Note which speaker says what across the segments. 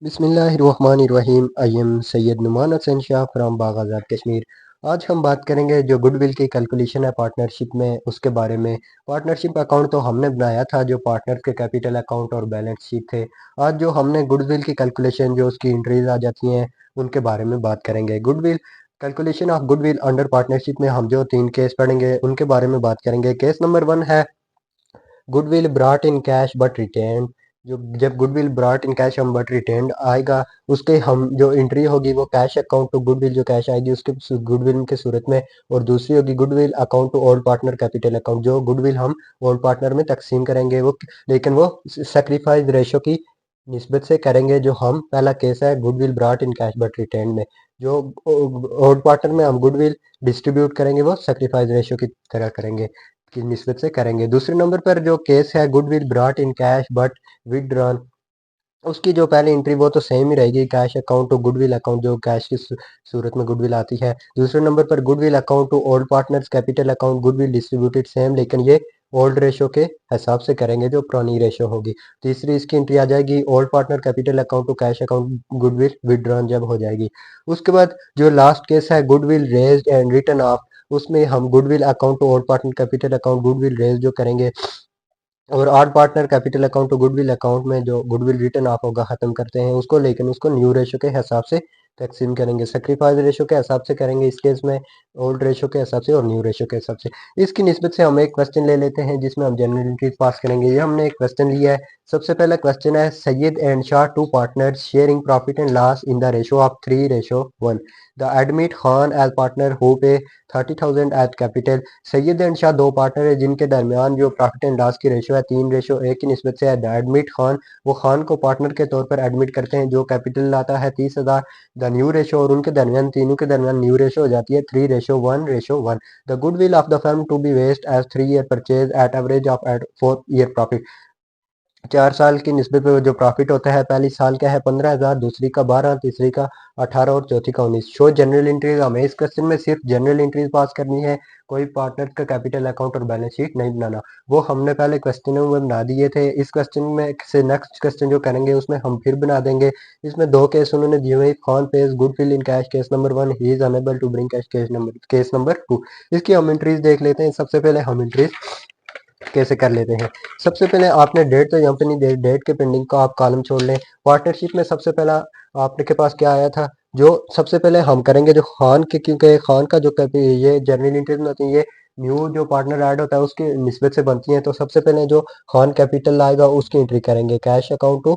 Speaker 1: बिस्मिल्लाहिर्रहमानिर्रहीम। I am Syed Numan Hasan Shah from बाग़ाज़ात कश्मीर। आज हम बात करेंगे जो गुडविल की कैलकुलेशन है पार्टनरशिप में, उसके बारे में। पार्टनरशिप अकाउंट तो हमने बनाया था जो पार्टनर के कैपिटल अकाउंट और बैलेंस शीट थे। आज जो हमने गुडविल की कैलकुलेशन जो उसकी एंट्रीज आ जाती हैं उनके बारे में बात करेंगे। Goodwill calculation of goodwill under partnership में हम जो 3 केस पढ़ेंगे उनके बारे में बात करेंगे। केस नंबर 1 है goodwill brought in cash but retain. जो जब गुडविल ब्रॉट इन कैश हम बट रिटेन आएगा, उसके हम जो एंट्री होगी वो कैश अकाउंट टू गुडविल जो कैश आएगी उसके गुडविल के सूरत में, और दूसरी होगी goodwill account to old partner capital account, जो गुडविल हम ओल्ड पार्टनर में तकसीम करेंगे वो, लेकिन वो सेक्रीफाइस रेशो की निस्बत से करेंगे। जो हम पहला केस है goodwill brought in cash but retain में, जो ओल्ड पार्टनर में हम गुडविल डिस्ट्रीब्यूट करेंगे वो सेक्रीफाइस रेशो की तरह करेंगे, की निस्बत से करेंगे। दूसरे नंबर पर जो केस है goodwill brought in cash but withdrawn, उसकी जो पहली एंट्री वो तो सेम ही रहेगी, cash account to goodwill account जो कैश की सूरत में गुडविल आती है। दूसरे नंबर पर goodwill account to old partners capital account goodwill distributed same, लेकिन ये ओल्ड रेशो के हिसाब से करेंगे जो पुरानी रेशो होगी। तीसरी इसकी एंट्री आ जाएगी old partner capital account to cash account goodwill withdrawn जब हो जाएगी। उसके बाद जो लास्ट केस है goodwill raised and return off, उसमें हम goodwill account to old partner capital account goodwill raise जो करेंगे, और old partner capital account to goodwill account में जो गुडविल रिटर्न ऑफ होगा खत्म करते हैं उसको, लेकिन उसको न्यू रेशो के हिसाब से तकसीम करेंगे। सेक्रीफाइस रेशो के हिसाब से करेंगे इस केस में, ओल्ड रेशो के हिसाब से और न्यू रेशो के हिसाब से। इसकी निस्बत से हम एक क्वेश्चन ले लेते हैं जिसमें हम जनरल एंट्रीज पास करेंगे। ये हमने एक क्वेश्चन लिया है। सबसे पहला क्वेश्चन है Syed and Shah two partners sharing profit and loss in the ratio of 3:1। The admit Khan as partner who pay 30,000 as capital. Syed and Shah दो पार्टनर है जिनके दरमियान जो प्रॉफिट एंड लॉस की रेशो है 3:1 की निस्बत से है। द एडमिट खान, वो खान को पार्टनर के तौर पर एडमिट करते हैं जो कैपिटल लाता है 30,000। द न्यू रेशो, और उनके दरमियान तीनों के दरमियान न्यू रेशो हो जाती है 3:1:1। The goodwill of the firm to be based as 3 year purchase at average of at 4 year profit. 4 साल की निस्बत पे जो प्रॉफिट होता है, पहली साल का है 15,000, दूसरी का 12, तीसरी का 18 और चौथी का 19। शो जनरल एंट्रीज, हमें इस क्वेश्चन में सिर्फ जनरल एंट्रीज पास करनी है, कोई पार्टनर का कैपिटल अकाउंट और बैलेंस शीट नहीं बनाना। वो हमने पहले क्वेश्चन में बना दिए थे। इस क्वेश्चन में से नेक्स्ट क्वेश्चन जो करेंगे उसमें हम फिर बना देंगे। इसमें 2 केस उन्होंने दिए हुए, Khan pays goodwill in cash case number 1, he is unable to bring cash case number 2। इसकी हम एंट्रीज देख लेते हैं। सबसे पहले हम एंट्रीज कैसे कर लेते हैं। सबसे पहले आपने डेट तो यहाँ पे नहीं दे, डेट के पेंडिंग का आप कॉलम छोड़ लें। पार्टनरशिप में सबसे पहला आपके पास क्या आया था, जो सबसे पहले हम करेंगे जो खान के, क्योंकि खान का जो ये जर्नल एंट्रीज में होती है ये न्यू जो पार्टनर ऐड होता है उसकी निस्बत से बनती है। तो सबसे पहले जो खान कैपिटल आएगा उसकी एंट्री करेंगे, cash account to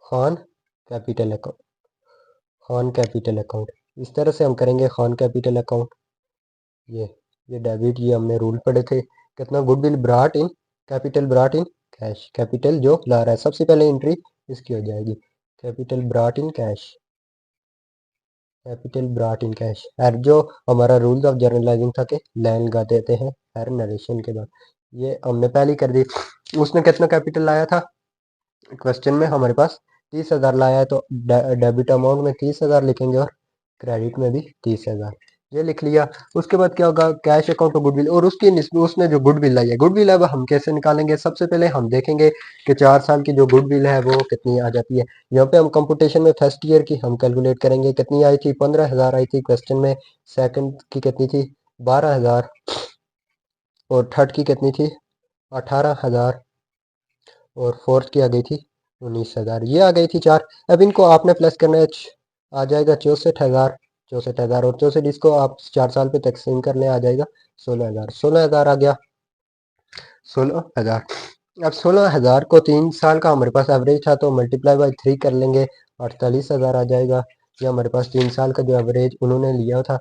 Speaker 1: Khan capital account, Khan capital account. इस तरह से हम करेंगे खान कैपिटल अकाउंट। ये ये डेबिट, ये हमने रूल पढ़े थे। कितना goodwill ब्राट in capital, brought in cash, capital जो ला रहा है सबसे पहले एंट्री इसकी हो जाएगी, capital brought in cash, capital brought in cash. हर जो हमारा रूल्स ऑफ जर्नलाइजिंग था कि लाइन लगा देते हैं हर नरेशन के बाद, ये हमने पहले कर दी। उसने कितना कैपिटल लाया था, क्वेश्चन में हमारे पास 30,000 लाया है, तो डेबिट अमाउंट में 30,000 लिखेंगे और क्रेडिट में भी 30,000, ये लिख लिया। उसके बाद क्या होगा, कैश अकाउंट टू गुडविल, और उसकी उसने जो गुडविल लाई है, गुडविल अब हम कैसे निकालेंगे। सबसे पहले हम देखेंगे कि 4 साल की जो गुडविल है वो कितनी आ जाती है। यहाँ पे हम कंप्यूटेशन में फर्स्ट ईयर की हम कैलकुलेट करेंगे, कितनी आई थी, 15,000 आई थी क्वेश्चन में। सेकंड की कितनी थी, 12,000, और थर्ड की कितनी थी, 18,000, और फोर्थ की आ गई थी 19,000, ये आ गई थी 4। अब इनको आपने प्लस करना है, आ जाएगा 64,000, 64,000, और 64 इसको आप 4 साल पे तकसीम कर ले, आ जाएगा 16,000, 16,000 आ गया, 16,000। अब 16,000 को 3 साल का हमारे पास एवरेज था तो मल्टीप्लाई बाई 3 कर लेंगे, 48,000 आ जाएगा। ये हमारे पास 3 साल का जो एवरेज उन्होंने लिया था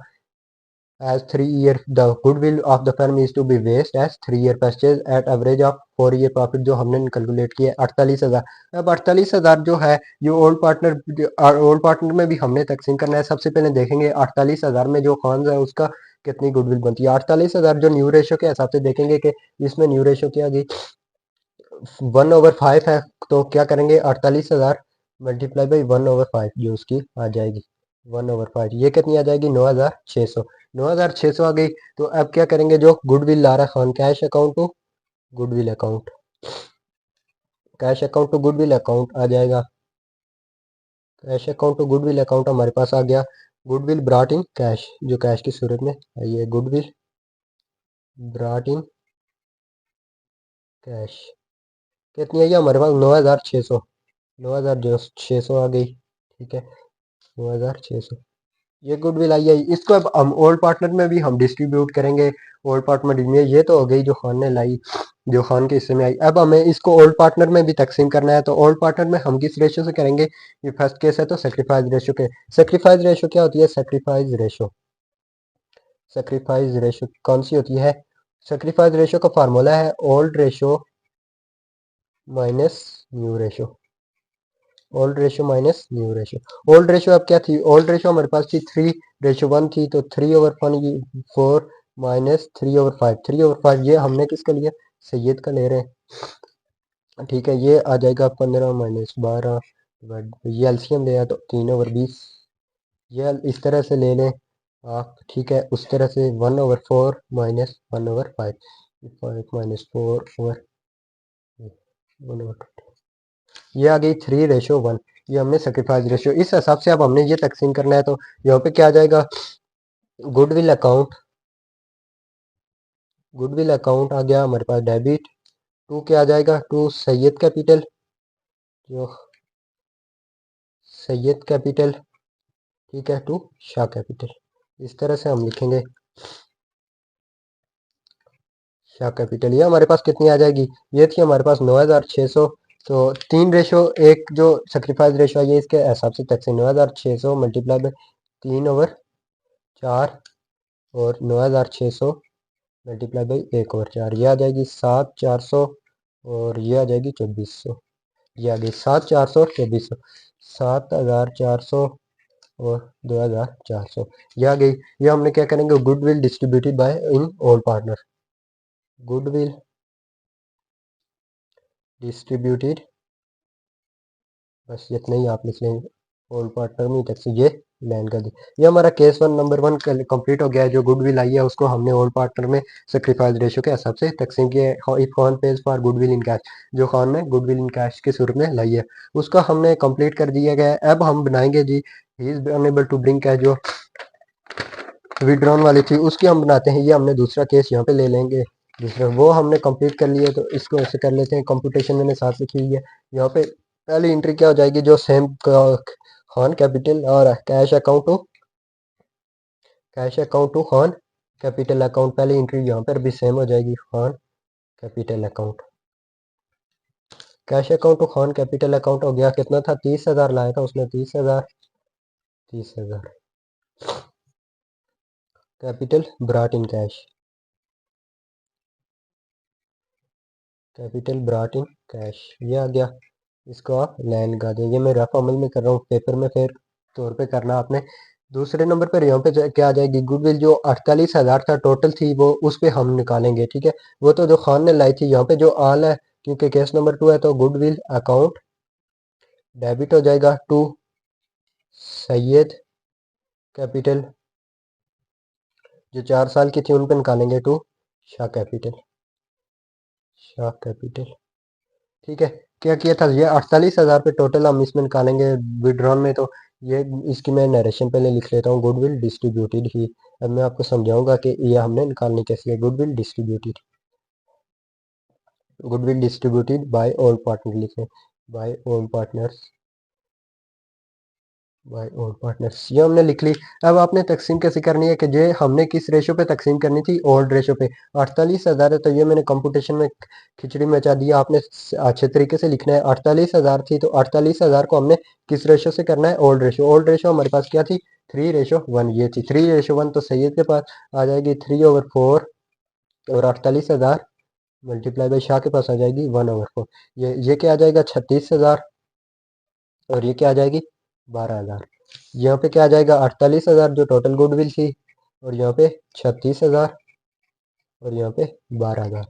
Speaker 1: as 3 year, the goodwill of the firm is to be based as 3 year purchase at average of 4 year profit, जो हमने कैलकुलेट किया 48,000। अब 48,000 जो है ये ओल्ड पार्टनर में भी हमने तकसीम करना है। सबसे पहले देखेंगे 48,000 में जो खान है उसका कितनी गुडविल बनती है। 48,000 जो न्यू रेशो के हिसाब से देखेंगे कि इसमें न्यू रेशो क्या गई, 1/5 है, तो क्या करेंगे 48,000 मल्टीप्लाई बाई 1/5 जो उसकी आ जाएगी 1/5, ये कितनी आ जाएगी 9,600, 9,600 आ गई। तो अब क्या करेंगे, जो गुडविल ला रहा है खान, cash account to goodwill account, cash account to goodwill account आ जाएगा। Cash account to goodwill account हमारे पास आ गया। गुडविल ब्रॉट इन कैश, जो कैश की सूरत में है, ये गुडविल ब्रॉट इन कैश कितनी आई है हमारे पास? 9600। 9600 आ गई, ठीक है, 9600। ये गुडविल आई है। इसको अब हम ओल्ड पार्टनर में भी हम डिस्ट्रीब्यूट करेंगे। ओल्ड पार्टनर में ये तो हो गई जो खान ने लाई, जो खान के हिस्से में आई। अब हमें इसको ओल्ड पार्टनर में भी तकसीम करना है, तो ओल्ड पार्टनर में हम किस रेशो से करेंगे? ये फर्स्ट केस है तो सेक्रीफाइस रेशो के। सेक्रीफाइस रेशो क्या होती है? सेक्रीफाइस रेशो, सेक्रीफाइस रेशो कौन सी होती है? सेक्रीफाइस रेशो का फार्मूला है old ratio minus new ratio. Old ratio minus new ratio. Old ratio अब क्या थी? ओल्ड रेशो हमारे पास थी 3:1 थी, तो 3/4 माइनस 3/5। 3/5 ये हमने किसका लिया? सैयद का ले रहे हैं, ठीक है। ये आ जाएगा 15 माइनस 12, ये एलसीएम लिया तो 3/20। ये इस तरह से ले लें आप, ठीक है। उस तरह से 1/4 माइनस 1/5, 5 माइनस 4/1। ये आ गई 3:1। ये हमने सेक्रीफाइस रेशियो, इस हिसाब से अब हमने ये तकसीम करना है। तो यहाँ पे क्या आ जाएगा? गुडविल अकाउंट, गुडविल अकाउंट आ गया हमारे पास डेबिट टू, क्या आ जाएगा? टू सैयद कैपिटल, जो सैयद कैपिटल, ठीक है, टू शाह कैपिटल। इस तरह से हम लिखेंगे शाह कैपिटल। ये हमारे पास कितनी आ जाएगी? ये थी हमारे पास 9600। तो 3:1 जो सेक्रीफाइस रेशो है, ये इसके हिसाब से तकसीम 9600 मल्टीप्लाई बाई 3/4 और 9600 मल्टीप्लाई बाई 1/4, ये आ जाएगी 7400 और ये आ जाएगी 2400। ये आ गई 7400 और 2400, 7400 और 2400, ये आ गई। ये हमने क्या करेंगे? Goodwill distributed bye in all partner, goodwill distributed, बस इतना ही आप लिख लेंगे। ऑल पार्टनर में तक से ये लैंड कर दी। ये हमारा केस नंबर 1 कंप्लीट हो गया है। जो गुडविल आई है उसको हमने ऑल पार्टनर में सेक्रीफाइस रेशो के हिसाब से तकसीम किया है। If Khan page for goodwill in cash, जो खान ने गुडविल इन कैश के सूरत में लाई है उसका हमने कंप्लीट कर दिया गया है। अब हम बनाएंगे G he is unable to bring cash, जो विड्रॉन वाली थी उसकी हम बनाते हैं। ये हमने दूसरा केस यहाँ पे ले लेंगे, दूसरा वो हमने कंप्लीट कर लिया, तो इसको ऐसे कर लेते हैं। कंप्यूटेशन मैंने साथ लिखी हुई है। यहाँ पे पहली एंट्री क्या हो जाएगी? जो सेम खान कैपिटल और cash account to Khan capital account, पहली एंट्री यहाँ पर भी सेम हो जाएगी, Khan capital account. Cash account to Khan capital account हो गया। कितना था? 30,000 लाया था उसने, 30,000, 30,000 capital brought in cash, capital brought in cash, ये आ गया। इसको आप लाइन लगा दें। ये मैं रफ अमल में कर रहा हूँ, पेपर में फिर तौर पे करना आपने। दूसरे नंबर पर यहाँ पे क्या आ जाएगी? गुडविल जो 48,000 था टोटल थी, वो उस पे हम निकालेंगे, ठीक है। वो तो जो खान ने लाई थी, यहाँ पे जो आल है, क्योंकि केस नंबर 2 है, तो गुडविल अकाउंट डेबिट हो जाएगा टू सैयद कैपिटल, जो 4 साल की थी उन पे निकालेंगे to Shah capital, Shah capital, ठीक है। क्या किया था? ये 48,000 पे टोटल हम इसमें निकालेंगे विड्रॉन में। तो ये इसकी मैं नरेशन पहले लिख लेता हूँ, गुडविल डिस्ट्रीब्यूटेड ही। अब मैं आपको समझाऊंगा कि ये हमने निकालनी कैसी है। Goodwill distributed, goodwill distributed by all partner लिखें, by all partners, by all partners, ये हमने लिख ली। अब आपने तकसीम कैसे करनी है? कि ये हमने किस रेशो पे तकसीम करनी थी? ओल्ड रेशो पे। 48,000 है, तो ये मैंने कंप्यूटेशन में खिचड़ी मचा दिया। आपने अच्छे तरीके से लिखना है। 48,000 थी, तो 48,000 को हमने किस रेशो से करना है? Old ratio. ओल्ड रेशो हमारे पास क्या थी? 3:1, ये थी 3:1। तो सैयद के पास आ जाएगी 3/4 और 48,000 मल्टीप्लाई बाई शाह के पास आ जाएगी 1/4। ये क्या आ जाएगा? 36,000 और ये क्या आ जाएगी? 12,000। यहाँ पे क्या आ जाएगा? 48,000 जो टोटल गुडविल थी, और यहाँ पे 36,000 और यहाँ पे 12,000।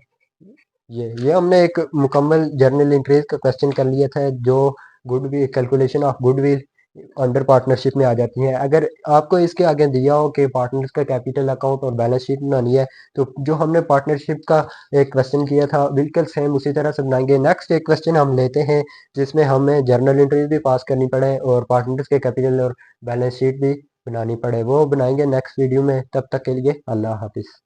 Speaker 1: ये हमने एक मुकम्मल जर्नल एंट्रीज का क्वेश्चन कर लिया था, जो goodwill calculation of goodwill under partnership में आ जाती हैं। अगर आपको इसके आगे दिया हो कि पार्टनर्स का कैपिटल अकाउंट और बैलेंस शीट बनानी है, तो जो हमने पार्टनरशिप का एक क्वेश्चन किया था बिल्कुल सेम उसी तरह से बनाएंगे। नेक्स्ट एक क्वेश्चन हम लेते हैं जिसमें हमें जर्नल एंट्रीज भी पास करनी पड़े और पार्टनर्स के कैपिटल और बैलेंस शीट भी बनानी पड़े, वो बनाएंगे नेक्स्ट वीडियो में। तब तक के लिए अल्लाह हाफिज़।